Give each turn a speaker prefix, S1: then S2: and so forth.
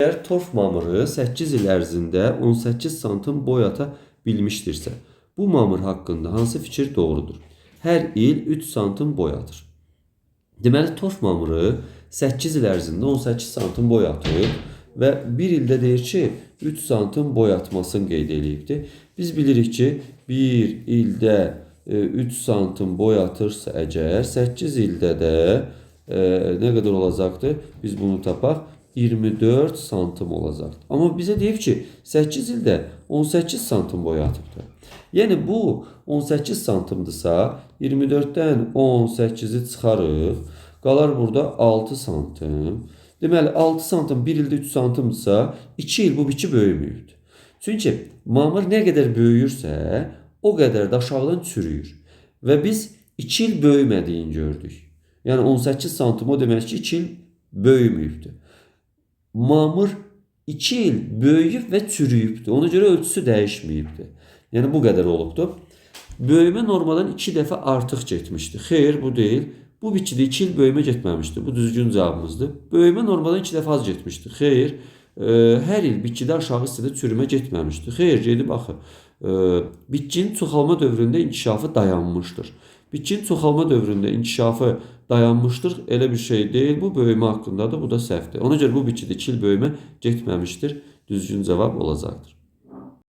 S1: Əgər torf mamırı 8 il ərzində 18 santim boy ata bilmişdirsə, bu mamır haqqında hansı fikir doğrudur? Hər il 3 santim boy atır. Deməli, torf mamırı 8 il ərzində 18 santim boy atıb və bir ildə deyir ki, 3 santim boy atmasını qeyd edibdir. Biz bilirik ki, bir ildə 3 santim boy atırsa əgər, 8 ildə də nə qədər olacaqdır? Biz bunu tapaq. 24 santim olacaq. Amma bizə deyib ki, 8 ildə 18 santim boy atıbdır. Yəni bu 18 santimdirsa, 24-dən 18-i çıxarıq, qalar burada 6 santim. Deməli, 6 santim 1 ildə 3 santimdirsa, 2 il bu biçi böyüməyibdir. Çünki mamır nə qədər böyüyürsə, o qədər də aşağıdan çürüyür. Və biz 2 il böyümədiyini gördük. Yəni 18 santim o demək ki, 2 il böyüməyibdir. Mamır 2 il böyüyüb və çürüyübdür. Ona görə ölçüsü dəyişməyibdir. Yəni bu qədər olubdur. Böyümə normadan 2 dəfə artıq getmişdi. Xeyr, bu deyil. Bu biçidə 2 il böyümə getməmişdi. Bu düzgün cavabımızdır. Böyümə normadan 2 dəfə az getmişdi. Xeyr, hər il bitkidə aşağı hissədə çürümə getməmişdi. Xeyr, gedib axı. Bitkinin çoxalma dövründə inkişafı dayanmışdır. Bitkinin çoxalma dövründə inkişafı dayanmışdır. Elə bir şey deyil. Bu böyümə haqqındadır. Bu da səhvdir. Ona görə bu bitkidə 2 il böyümə getməmişdir. Düzgün cavab olacaqdır.